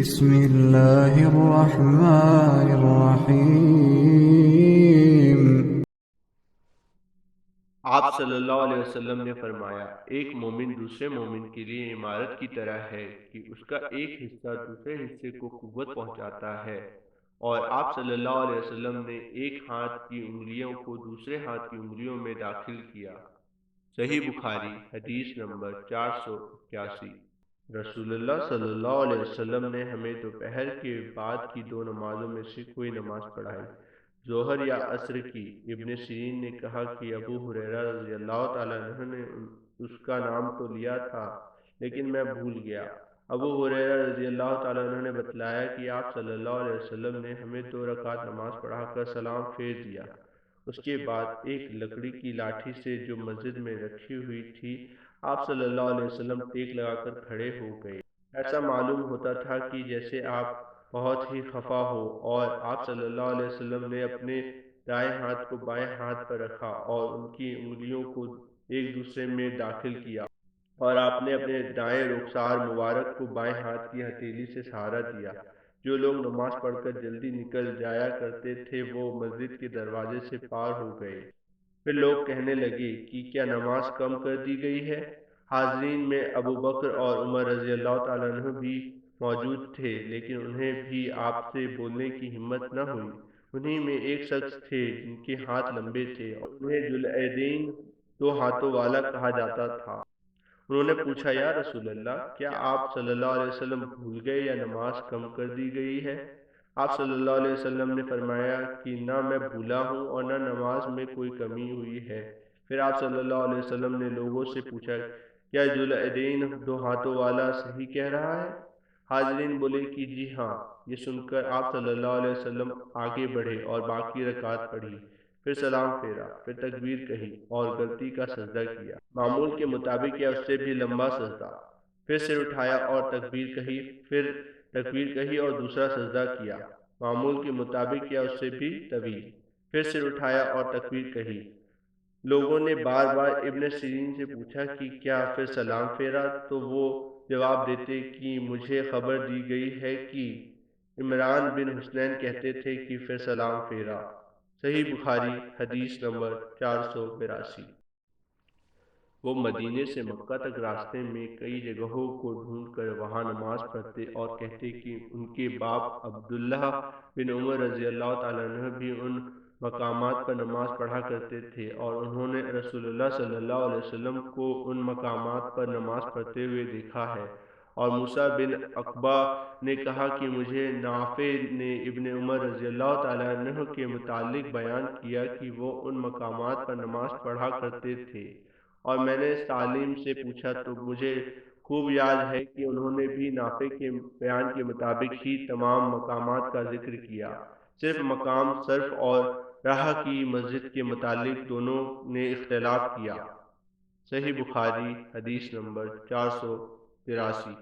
بسم اللہ الرحمن الرحیم۔ آپ صلی اللہ علیہ وسلم نے فرمایا، ایک مومن دوسرے مومن کے لیے عمارت کی طرح ہے کہ اس کا ایک حصہ دوسرے حصے کو قوت پہنچاتا ہے۔ اور آپ صلی اللہ علیہ وسلم نے ایک ہاتھ کی انگلیوں کو دوسرے ہاتھ کی انگلیوں میں داخل کیا۔ صحیح بخاری حدیث نمبر 481۔ رسول اللہ صلی اللہ علیہ وسلم نے ہمیں دوپہر کے بعد کی دو نمازوں میں سے کوئی نماز پڑھائی، ظہر یا عصر کی۔ ابن سیرین نے کہا کہ ابو ہریرہ رضی اللہ تعالیٰ عنہ نے اس کا نام تو لیا تھا لیکن میں بھول گیا۔ ابو ہریرہ رضی اللہ تعالیٰ عنہ نے بتلایا کہ آپ صلی اللہ علیہ وسلم نے ہمیں 2 رکعت نماز پڑھا کر سلام پھیر دیا۔ اس کے بعد ایک لکڑی کی لاٹھی سے جو مسجد میں رکھی ہوئی تھی، آپ صلی اللہ علیہ وسلم ٹیک لگا کر کھڑے ہو گئے۔ ایسا معلوم ہوتا تھا کہ جیسے آپ بہت ہی خفا ہو، اور آپ صلی اللہ علیہ وسلم نے اپنے دائیں ہاتھ کو بائیں ہاتھ پر رکھا اور ان کی انگلیوں کو ایک دوسرے میں داخل کیا، اور آپ نے اپنے دائیں رخسار مبارک کو بائیں ہاتھ کی ہتھیلی سے سہارا دیا۔ جو لوگ نماز پڑھ کر جلدی نکل جایا کرتے تھے وہ مسجد کے دروازے سے پار ہو گئے۔ پھر لوگ کہنے لگے کہ کیا نماز کم کر دی گئی ہے؟ حاضرین میں ابو بکر اور عمر رضی اللہ تعالیٰ عنہ بھی موجود تھے، لیکن انہیں بھی آپ سے بولنے کی ہمت نہ ہوئی۔ انہی میں ایک شخص تھے جن کے ہاتھ لمبے تھے اور انہیں ذوالعیدین، 2 ہاتھوں والا کہا جاتا تھا۔ انہوں نے پوچھا، یا رسول اللہ، کیا آپ صلی اللہ علیہ وسلم بھول گئے یا نماز کم کر دی گئی ہے؟ آپ صلی اللہ علیہ وسلم نے فرمایا کہ نہ میں بھولا ہوں اور نہ نماز میں کوئی کمی ہوئی ہے۔ پھر آپ صلی اللہ علیہ وسلم نے لوگوں سے پوچھا، کیا ذوالعیدین 2 ہاتھوں والا صحیح کہہ رہا ہے؟ حاضرین بولے کہ جی ہاں۔ یہ سن کر آپ صلی اللہ علیہ وسلم آگے بڑھے اور باقی رکعت پڑھی، پھر سلام پھیرا، پھر تکبیر کہی اور غلطی کا سجدہ کیا، معمول کے مطابق یا اس سے بھی لمبا سجدہ، پھر سر اٹھایا اور تکبیر کہی، پھر تکبیر کہی اور دوسرا سجدہ کیا، معمول کے مطابق یا اس سے بھی طویل، پھر سر اٹھایا اور تکبیر کہی۔ لوگوں نے بار بار ابن سیرین سے پوچھا کہ کیا پھر سلام پھیرا؟ تو وہ جواب دیتے کہ مجھے خبر دی گئی ہے کہ عمران بن حسین کہتے تھے کہ پھر سلام پھیرا۔ صحیح بخاری حدیث نمبر 482۔ وہ مدینے سے مکہ تک راستے میں کئی جگہوں کو ڈھونڈ کر وہاں نماز پڑھتے اور کہتے کہ ان کے باپ عبداللہ بن عمر رضی اللہ تعالیٰ عنہ بھی ان مقامات پر نماز پڑھا کرتے تھے، اور انہوں نے رسول اللہ صلی اللہ علیہ وسلم کو ان مقامات پر نماز پڑھتے ہوئے دیکھا ہے۔ اور موسیٰ بن عقبہ نے کہا کہ مجھے نافع نے ابن عمر رضی اللہ تعالیٰ عنہ کے متعلق بیان کیا کہ وہ ان مقامات پر نماز پڑھا کرتے تھے، اور میں نے اس تعلیم سے پوچھا تو مجھے خوب یاد ہے کہ انہوں نے بھی نافع کے بیان کے مطابق ہی تمام مقامات کا ذکر کیا، صرف مقام صرف اور راہ کی مسجد کے متعلق دونوں نے اختلاف کیا۔ صحیح بخاری حدیث نمبر 483۔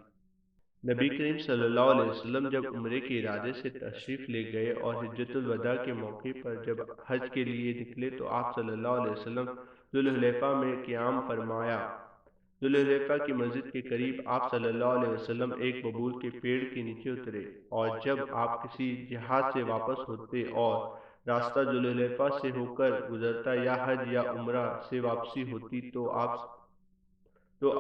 نبی کریم صلی اللہ علیہ وسلم جب عمرے کے ارادے سے تشریف لے گئے اور حجۃ الوداع کے موقع پر جب حج کے لیے نکلے تو آپ صلی اللہ علیہ وسلم ذوالحلیفہ میں قیام فرمایا۔ ذوالحلیفہ کی مسجد کے قریب آپ صلی اللہ علیہ وسلم ایک ببول کے پیڑ کے نیچے اترے، اور جب آپ کسی جہاد سے واپس ہوتے اور راستہ ذوالحلیفہ سے ہو کر گزرتا یا حج یا عمرہ سے واپسی ہوتی تو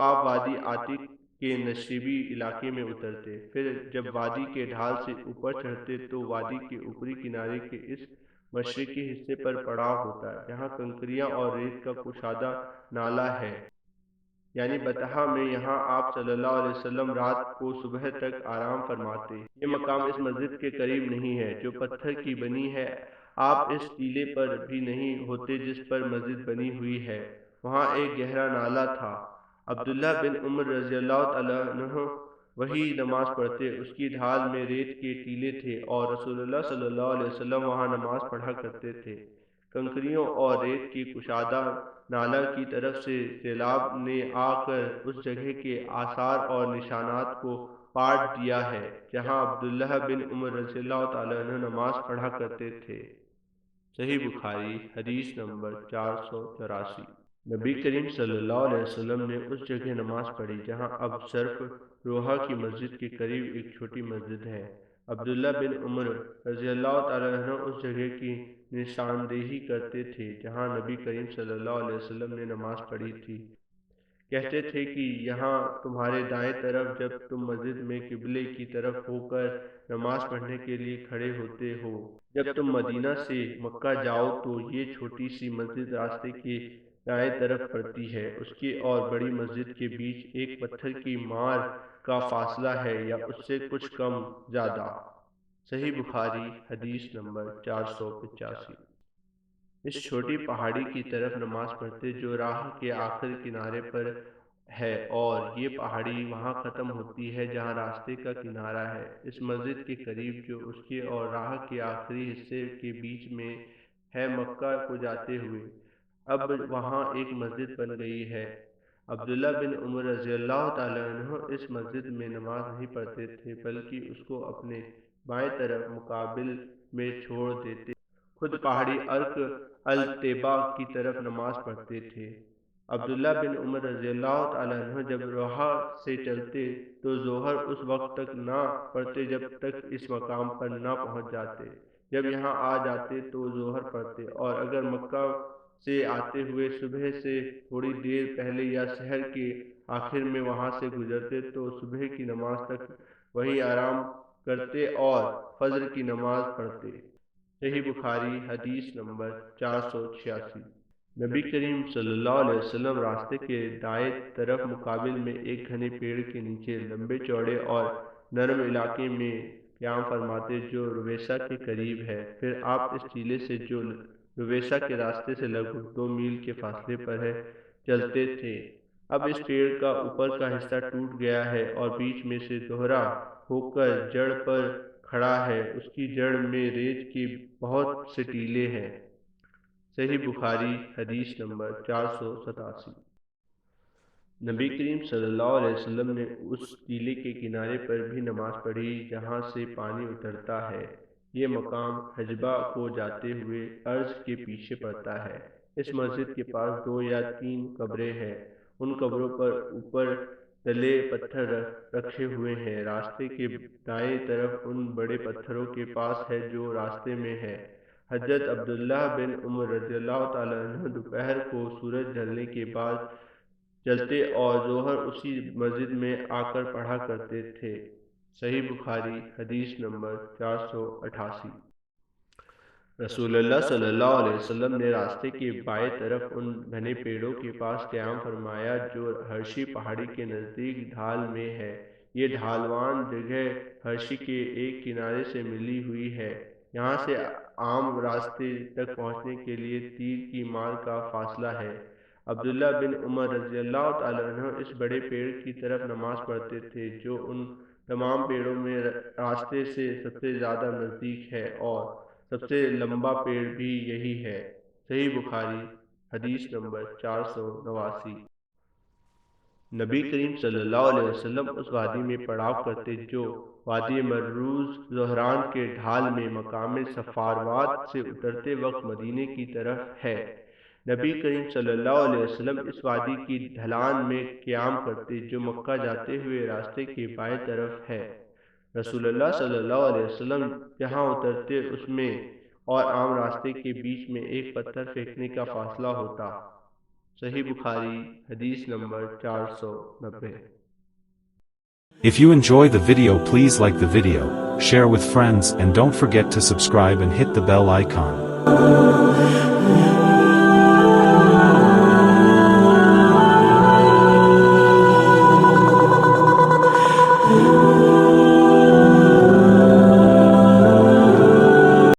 آپ وادی عتیق کے نشیبی علاقے میں اترتے، پھر جب وادی کے ڈھال سے اوپر چڑھتے تو وادی کے اوپری کنارے کے اس مشرقی حصے پر پڑاؤ ہوتا ہے جہاں کنکریاں اور ریت کا کشادہ نالہ ہے، یعنی بطحا میں۔ یہاں آپ صلی اللہ علیہ وسلم رات کو صبح تک آرام فرماتے۔ یہ مقام اس مسجد کے قریب نہیں ہے جو پتھر کی بنی ہے، آپ اس ٹیلے پر بھی نہیں ہوتے جس پر مسجد بنی ہوئی ہے۔ وہاں ایک گہرا نالہ تھا، عبداللہ بن عمر رضی اللہ تعالیٰ عنہ وہی نماز پڑھتے، اس کی ڈھال میں ریت کے ٹیلے تھے، اور رسول اللہ صلی اللہ علیہ وسلم وہاں نماز پڑھا کرتے تھے۔ کنکریوں اور ریت کی کشادہ نالہ کی طرف سے سیلاب نے آ کر اس جگہ کے آثار اور نشانات کو پاٹ دیا ہے جہاں عبداللہ بن عمر رضی اللہ تعالیٰ عنہ نماز پڑھا کرتے تھے۔ صحیح بخاری حدیث نمبر 484۔ نبی کریم صلی اللہ علیہ وسلم نے اس جگہ نماز پڑھی جہاں اب صرف روحا کی مسجد کے قریب ایک چھوٹی مسجد ہے۔ عبداللہ بن عمر رضی اللہ تعالیٰ عنہ اس جگہ کی نشاندہی کرتے تھے جہاں نبی کریم صلی اللہ علیہ وسلم نے نماز پڑھی تھی۔ کہتے تھے کہ یہاں تمہارے دائیں طرف جب تم مسجد میں قبلے کی طرف ہو کر نماز پڑھنے کے لیے کھڑے ہوتے ہو، جب تم مدینہ سے مکہ جاؤ تو یہ چھوٹی سی مسجد راستے کے دائیں طرف پڑتی ہے، اس کی اور بڑی مسجد کے بیچ ایک پتھر کی مار کا فاصلہ ہے یا اس سے کچھ کم زیادہ۔ صحیح بخاری حدیث نمبر 485۔ اس چھوٹی پہاڑی کی طرف نماز پڑھتے جو راہ کے آخر کنارے پر ہے، اور یہ پہاڑی وہاں ختم ہوتی ہے جہاں راستے کا کنارہ ہے، اس مسجد کے قریب جو اس کے اور راہ کے آخری حصے کے بیچ میں ہے مکہ کو جاتے ہوئے۔ اب وہاں ایک مسجد بن گئی ہے۔ عبداللہ بن عمر رضی اللہ تعالیٰ عنہ اس مسجد میں نماز نہیں پڑھتے تھے بلکہ اس کو اپنے بائیں طرف مقابل میں چھوڑ دیتے، خود پہاڑی ارک الطیبہ کی طرف نماز پڑھتے تھے۔ عبداللہ بن عمر رضی اللہ تعالیٰ عنہ جب روحا سے چلتے تو ظہر اس وقت تک نہ پڑھتے جب تک اس مقام پر نہ پہنچ جاتے، جب یہاں آ جاتے تو ظہر پڑھتے، اور اگر مکہ سے آتے ہوئے صبح سے تھوڑی دیر پہلے یا سحر کے آخر میں وہاں سے گزرتے تو صبح کی نماز تک وہیں آرام کرتے اور فجر کی نماز پڑھتے۔ صحیح بخاری حدیث نمبر 486۔ نبی کریم صلی اللہ علیہ وسلم راستے کے دائیں طرف مقابل میں ایک گھنے پیڑ کے نیچے لمبے چوڑے اور نرم علاقے میں قیام فرماتے جو رویسا کے قریب ہے، پھر آپ اس ٹیلے سے جو رویسا کے راستے سے لگ بھگ 2 میل کے فاصلے پر ہے چلتے تھے۔ اب اس پیڑ کا اوپر کا حصہ ٹوٹ گیا ہے اور بیچ میں سے دوہرا ہو کر جڑ پر کھڑا ہے، اس کی جڑ میں ریت کے بہت سے ٹیلے ہیں۔ صحیح بخاری حدیث نمبر 487۔ نبی کریم صلی اللہ علیہ وسلم نے اس ٹیلے کے کنارے پر بھی نماز پڑھی جہاں سے پانی اترتا ہے۔ یہ مقام حجبہ کو جاتے ہوئے عرض کے پیچھے پڑتا ہے۔ اس مسجد کے پاس 2 یا 3 قبریں ہیں، ان قبروں پر اوپر تلے پتھر رکھے ہوئے ہیں۔ راستے کے دائیں طرف ان بڑے پتھروں کے پاس ہے جو راستے میں ہے۔ حضرت عبداللہ بن عمر رضی اللہ تعالیٰ عنہ دوپہر کو سورج ڈھلنے کے بعد چلتے اور ظہر اسی مسجد میں آ کر پڑھا کرتے تھے۔ صحیح بخاری حدیث نمبر 488۔ رسول اللہ صلی اللہ علیہ وسلم نے راستے کے بائیں طرف ان گھنے پیڑوں کے پاس قیام فرمایا جو ہرشی پہاڑی کے نزدیک ڈھال میں ہے۔ یہ ڈھالوان جگہ ہرشی کے ایک کنارے سے ملی ہوئی ہے۔ یہاں سے عام راستے تک پہنچنے کے لیے تیر کی مار کا فاصلہ ہے۔ عبداللہ بن عمر رضی اللہ تعالیٰ عنہ اس بڑے پیڑ کی طرف نماز پڑھتے تھے جو ان تمام پیڑوں میں راستے سے سب سے زیادہ نزدیک ہے، اور سب سے لمبا پیڑ بھی یہی ہے۔ صحیح بخاری حدیث نمبر 489۔ نبی کریم صلی اللہ علیہ وسلم اس وادی میں پڑاؤ کرتے جو وادی مروز زہران کے ڈھال میں مقام صفاروات سے اترتے وقت مدینے کی طرف ہے۔ نبی کریم صلی اللہ علیہ وسلم اس وادی کی ڈھلان میں قیام کرتے جو مکہ جاتے ہوئے راستے کے بائیں طرف ہے۔ رسول اللہ صلی اللہ علیہ وسلم جہاں اترتے اس میں اور عام راستے کے بیچ میں ایک پتھر پھینکنے کا فاصلہ ہوتا۔ صحیح بخاری حدیث number 490۔ If you enjoy the video, please like the video, share with friends, and don't forget to subscribe and hit the bell icon.